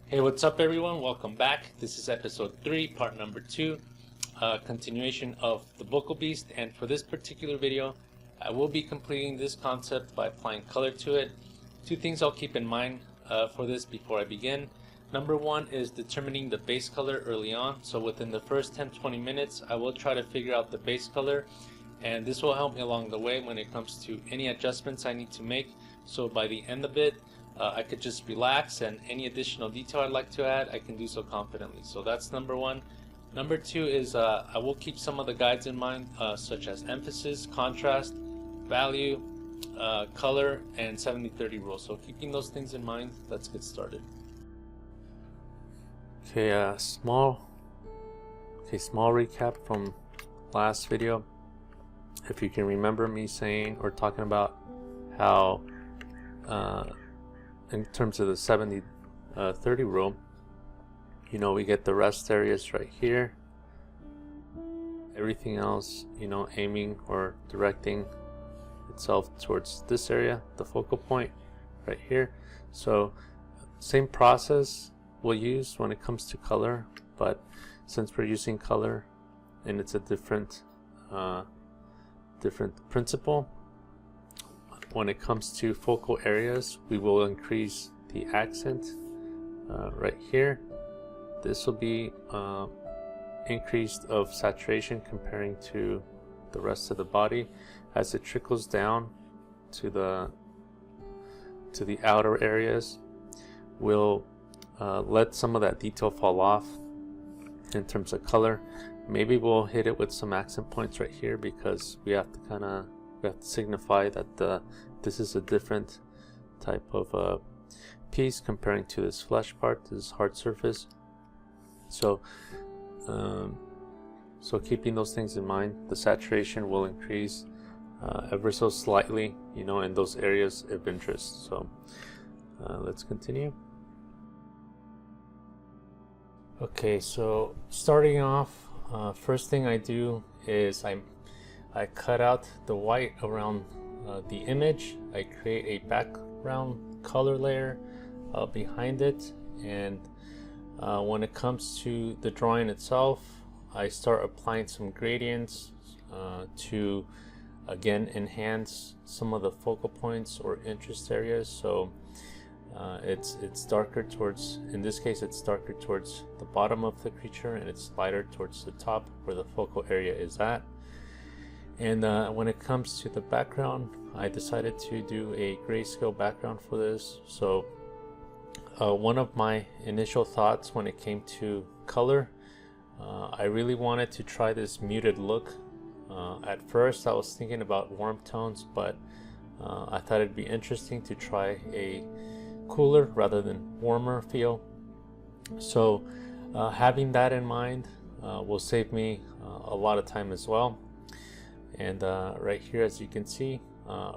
Hey, what's up everyone? Welcome back. This is episode 3, part number 2, continuation of the Buccal Beast, and for this particular video I will be completing this concept by applying color to it. Two things I'll keep in mind for this before I begin. Number one is determining the base color early on, so within the first 10-20 minutes I will try to figure out the base color, and this will help me along the way when it comes to any adjustments I need to make, so by the end of it I could just relax, and any additional detail I'd like to add I can do so confidently. So that's number one. Number two is I will keep some of the guides in mind, such as emphasis, contrast, value, color, and 70-30 rule. So keeping those things in mind, let's get started. Okay, small recap from last video. If you can remember me saying or talking about how in terms of the 70-30 rule, you know, we get the rest areas right here, everything else, you know, aiming or directing itself towards this area, the focal point right here. So same process we'll use when it comes to color, but since we're using color and it's a different principle, when it comes to focal areas, we will increase the accent right here. This will be increased of saturation comparing to the rest of the body. As it trickles down to the outer areas, we'll let some of that detail fall off in terms of color. Maybe we'll hit it with some accent points right here because we have to signify that this is a different type of piece comparing to this flesh part, this hard surface. So keeping those things in mind, the saturation will increase ever so slightly, you know, in those areas of interest. So let's continue. Okay, so starting off, first thing I do is I cut out the white around the image. I create a background color layer behind it, and when it comes to the drawing itself, I start applying some gradients to again enhance some of the focal points or interest areas. So it's darker towards, in this case it's darker towards the bottom of the creature, and it's lighter towards the top where the focal area is at. And when it comes to the background, I decided to do a grayscale background for this. So one of my initial thoughts when it came to color, I really wanted to try this muted look. At first I was thinking about warm tones, but I thought it'd be interesting to try a cooler rather than warmer feel. So having that in mind will save me a lot of time as well. And right here, as you can see,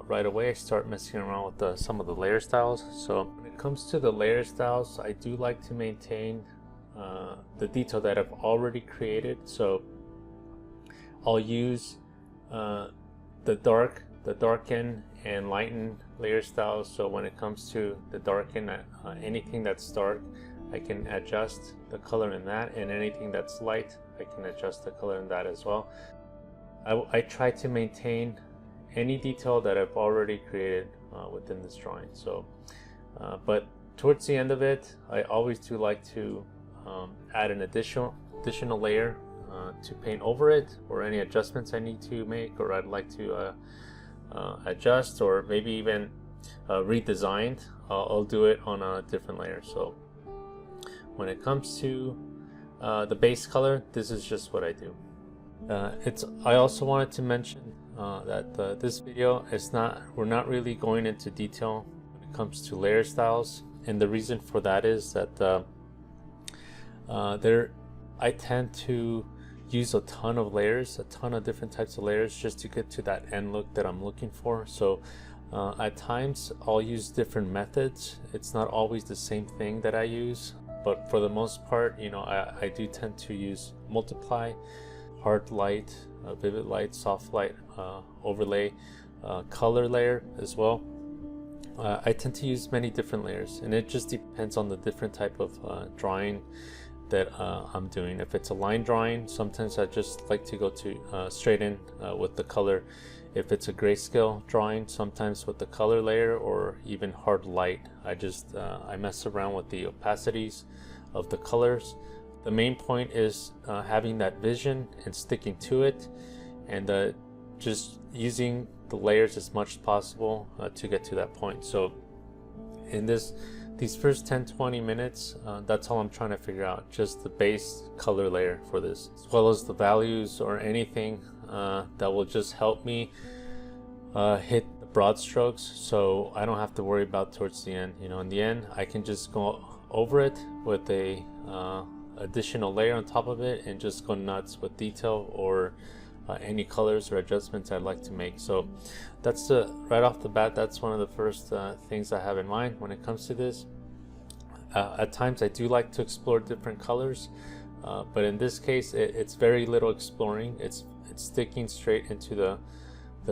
right away I start messing around with some of the layer styles. So when it comes to the layer styles, I do like to maintain the detail that I've already created. So I'll use the darken and lighten layer styles. So when it comes to the darken, anything that's dark, I can adjust the color in that, and anything that's light, I can adjust the color in that as well. I try to maintain any detail that I've already created within this drawing. So, but towards the end of it, I always do like to add an additional layer to paint over it, or any adjustments I need to make, or I'd like to adjust, or maybe even redesign. I'll do it on a different layer. So when it comes to the base color, this is just what I do. I also wanted to mention that this video is we're not really going into detail when it comes to layer styles, and the reason for that is that I tend to use a ton of layers, a ton of different types of layers, just to get to that end look that I'm looking for. So at times I'll use different methods. It's not always the same thing that I use, but for the most part, you know, I do tend to use multiply, hard light, vivid light, soft light, overlay, color layer as well. I tend to use many different layers, and it just depends on the different type of drawing that I'm doing. If it's a line drawing, sometimes I just like to go to straight in with the color. If it's a grayscale drawing, sometimes with the color layer or even hard light, I mess around with the opacities of the colors. The main point is having that vision and sticking to it, and just using the layers as much as possible to get to that point. So in these first 10-20 minutes, that's all I'm trying to figure out, just the base color layer for this, as well as the values or anything that will just help me hit the broad strokes, so I don't have to worry about towards the end. You know, in the end, I can just go over it with a additional layer on top of it and just go nuts with detail or any colors or adjustments I'd like to make. So that's right off the bat, that's one of the first things I have in mind when it comes to this. At times I do like to explore different colors, but in this case it's very little exploring. It's sticking straight into the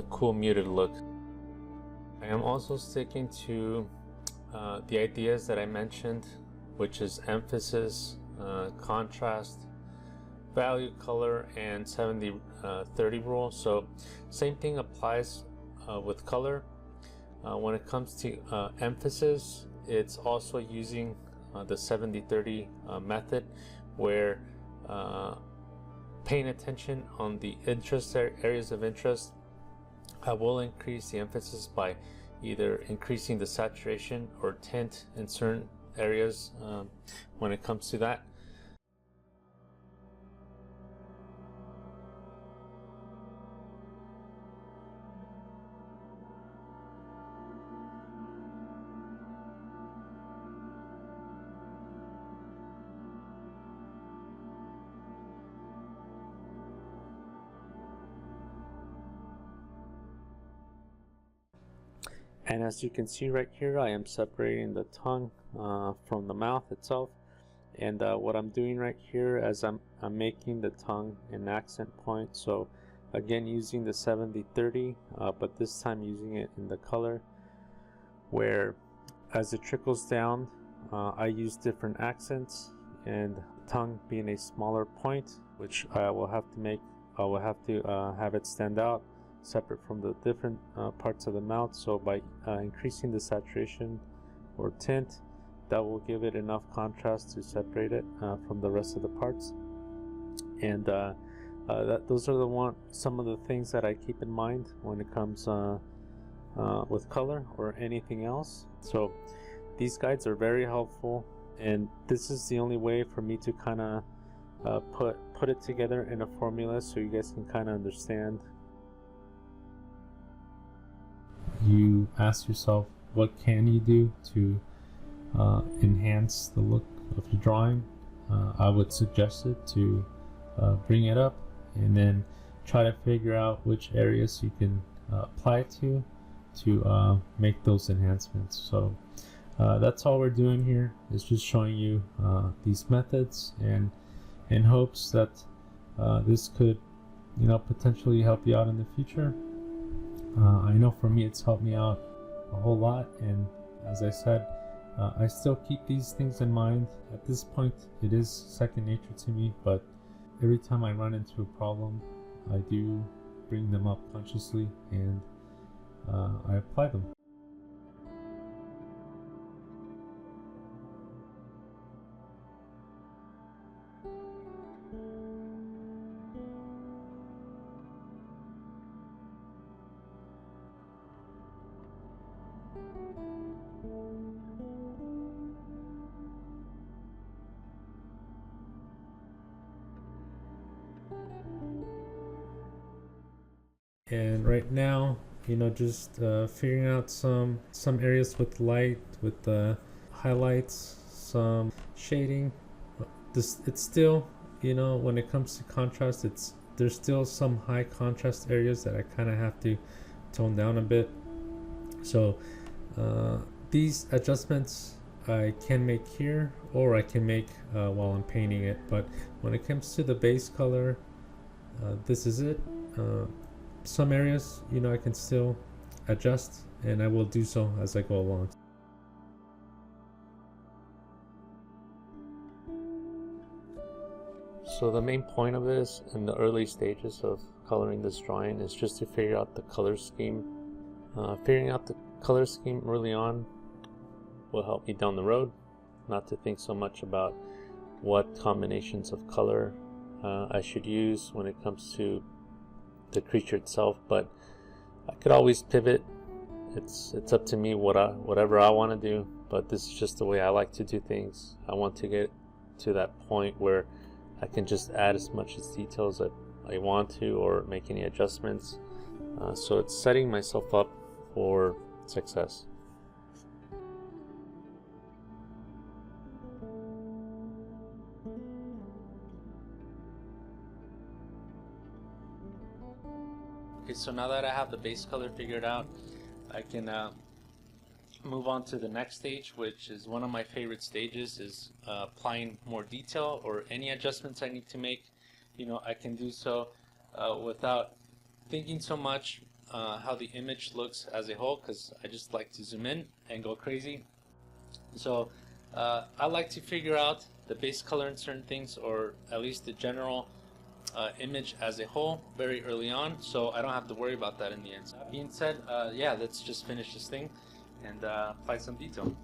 cool muted look. I am also sticking to the ideas that I mentioned, which is emphasis, contrast, value, color, and 70-30 rule. So same thing applies with color. When it comes to emphasis, it's also using the 70-30 method, where paying attention on the areas of interest, I will increase the emphasis by either increasing the saturation or tint in certain areas when it comes to that. And as you can see right here, I am separating the tongue from the mouth itself. And what I'm doing right here is I'm making the tongue an accent point. So again, using the 70-30, but this time using it in the color, where as it trickles down, I use different accents, and tongue being a smaller point, which I will have to have it stand out separate from the different parts of the mouth. So by increasing the saturation or tint, that will give it enough contrast to separate it from the rest of the parts. And those are some of the things that I keep in mind when it comes with color or anything else. So these guides are very helpful, and this is the only way for me to kind of put it together in a formula so you guys can kind of understand. You ask yourself, what can you do to enhance the look of your drawing? I would suggest it to bring it up and then try to figure out which areas you can apply it to make those enhancements. So that's all we're doing here, is just showing you these methods, and in hopes that this could, potentially help you out in the future. I know for me it's helped me out a whole lot, and as I said, I still keep these things in mind. At this point it is second nature to me, but every time I run into a problem, I do bring them up consciously and I apply them. And right now, just figuring out some areas with light, with the highlights, some shading. It's still, when it comes to contrast, there's still some high contrast areas that I kind of have to tone down a bit. So these adjustments I can make here, or I can make while I'm painting it. But when it comes to the base color, this is it. Some areas, I can still adjust, and I will do so as I go along. So the main point of this in the early stages of coloring this drawing is just to figure out the color scheme. Figuring out the color scheme early on will help me down the road, not to think so much about what combinations of color I should use when it comes to the creature itself, but I could always pivot. It's up to me whatever I want to do, but this is just the way I like to do things. I want to get to that point where I can just add as much as details that I want to, or make any adjustments. So it's setting myself up for success. Okay, so now that I have the base color figured out, I can move on to the next stage, which is one of my favorite stages, is applying more detail or any adjustments I need to make. I can do so without thinking so much how the image looks as a whole, because I just like to zoom in and go crazy. So I like to figure out the base color in certain things, or at least the general image as a whole very early on, so I don't have to worry about that in the end. So that being said, yeah, let's just finish this thing and apply some detail.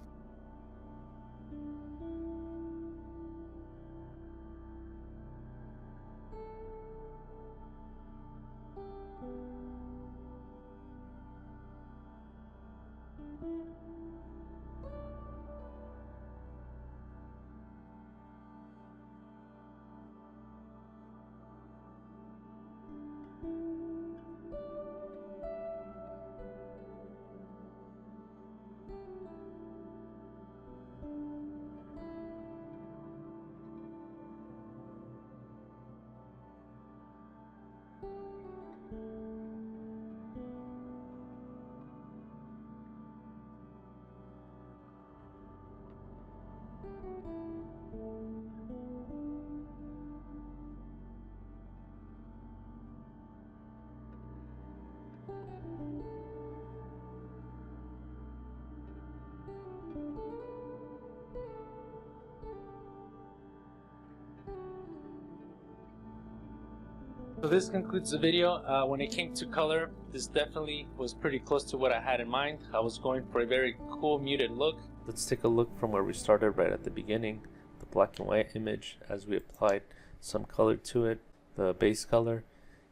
So this concludes the video. When it came to color, this definitely was pretty close to what I had in mind. I was going for a very cool muted look. Let's take a look from where we started right at the beginning, the black and white image, as we applied some color to it, the base color.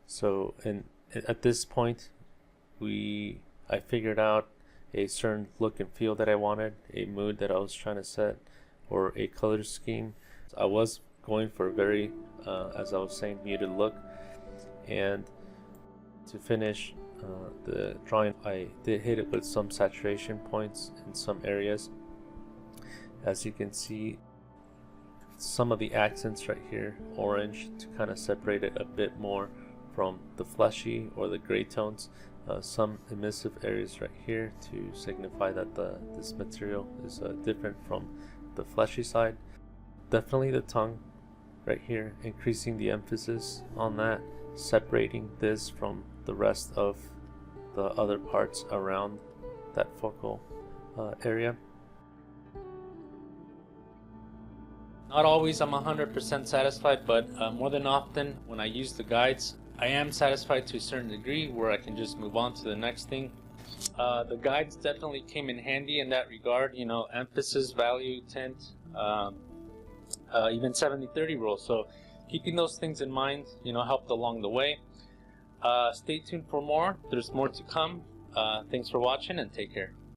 So at this point, I figured out a certain look and feel that I wanted, a mood that I was trying to set, or a color scheme. I was going for a very, as I was saying, muted look. And to finish the drawing, I did hit it with some saturation points in some areas. As you can see, some of the accents right here, orange, to kind of separate it a bit more from the fleshy or the gray tones. Some emissive areas right here to signify that this material is different from the fleshy side. Definitely the tongue right here, increasing the emphasis on that, separating this from the rest of the other parts around that focal area. Not always I'm 100% satisfied, but more than often when I use the guides, I am satisfied to a certain degree where I can just move on to the next thing. The guides definitely came in handy in that regard, emphasis, value, tint, even 70-30 rule. So keeping those things in mind, helped along the way. Stay tuned for more. There's more to come. Thanks for watching, and take care.